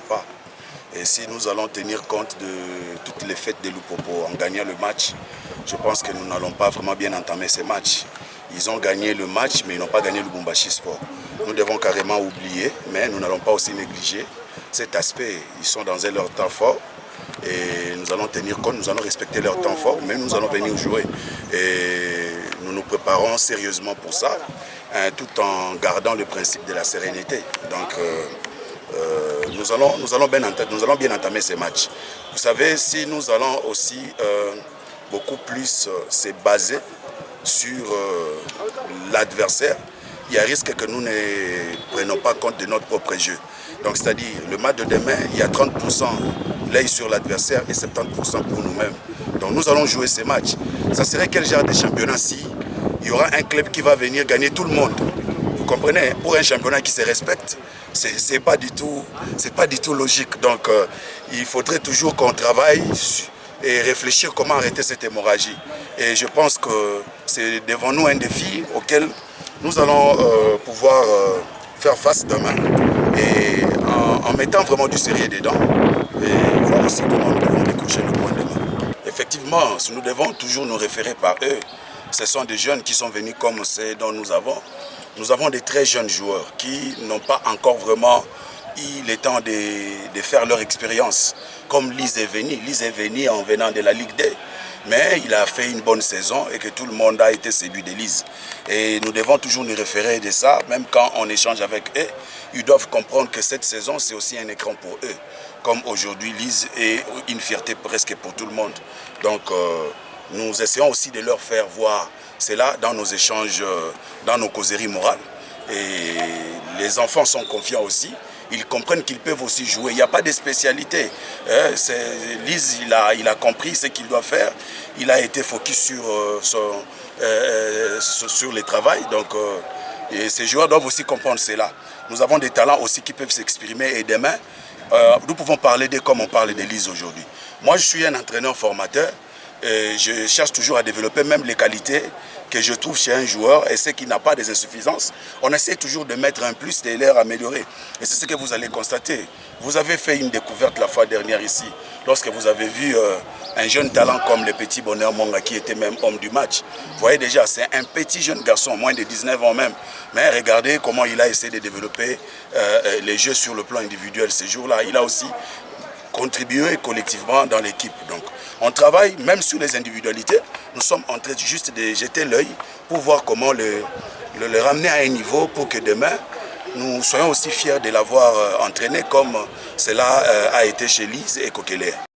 Pas. Et si nous allons tenir compte de toutes les fêtes de Lupopo en gagnant le match, je pense que nous n'allons pas vraiment bien entamer ces matchs. Ils ont gagné le match, mais ils n'ont pas gagné le Lubumbashi Sport. Nous devons carrément oublier, mais nous n'allons pas aussi négliger cet aspect. Ils sont dans leur temps fort et nous allons tenir compte, nous allons respecter leur temps fort, mais nous allons venir jouer. Et nous nous préparons sérieusement pour ça, tout en gardant le principe de la sérénité. Donc, nous allons bien entamer ces matchs. Vous savez, si nous allons aussi beaucoup plus se baser sur l'adversaire, il y a risque que nous ne prenions pas compte de notre propre jeu. Donc, c'est-à-dire, le match de demain, il y a 30% l'œil sur l'adversaire et 70% pour nous-mêmes. Donc, nous allons jouer ces matchs. Ça serait quel genre de championnat si il y aura un club qui va venir gagner tout le monde? Vous comprenez? Pour un championnat qui se respecte, c'est pas du tout logique. Donc, il faudrait toujours qu'on travaille et réfléchir comment arrêter cette hémorragie. Et je pense que c'est devant nous un défi auquel nous allons pouvoir faire face demain. Et en mettant vraiment du sérieux dedans, et voir aussi comment nous devons décrocher le point demain. Effectivement, nous devons toujours nous référer par eux. Ce sont des jeunes qui sont venus comme ceux dont nous avons. Nous avons des très jeunes joueurs qui n'ont pas encore vraiment eu le temps de faire leur expérience. Comme Lise est venu en venant de la Ligue 2. Mais il a fait une bonne saison et que tout le monde a été séduit de Lise. Et nous devons toujours nous référer de ça, même quand on échange avec eux. Ils doivent comprendre que cette saison, c'est aussi un écran pour eux. Comme aujourd'hui, Lise est une fierté presque pour tout le monde. Donc, nous essayons aussi de leur faire voir cela dans nos échanges, dans nos causeries morales. Et les enfants sont confiants aussi. Ils comprennent qu'ils peuvent aussi jouer. Il n'y a pas de spécialité. Lise, il a compris ce qu'il doit faire. Il a été focus sur le travail. Donc, et ces joueurs doivent aussi comprendre cela. Nous avons des talents aussi qui peuvent s'exprimer. Et demain, nous pouvons parler d'eux comme on parle de Lise aujourd'hui. Moi, je suis un entraîneur formateur. Et je cherche toujours à développer même les qualités que je trouve chez un joueur et ceux qui n'ont pas des insuffisances. On essaie toujours de mettre un plus et les améliorer. Et c'est ce que vous allez constater. Vous avez fait une découverte la fois dernière ici, lorsque vous avez vu un jeune talent comme le petit Bonheur Monga qui était même homme du match. Vous voyez déjà, c'est un petit jeune garçon, moins de 19 ans même. Mais regardez comment il a essayé de développer les jeux sur le plan individuel ces jours-là. Il a aussi contribuer collectivement dans l'équipe. Donc, on travaille même sur les individualités. Nous sommes en train juste de jeter l'œil pour voir comment le ramener à un niveau pour que demain, nous soyons aussi fiers de l'avoir entraîné comme cela a été chez Lise et Kokele.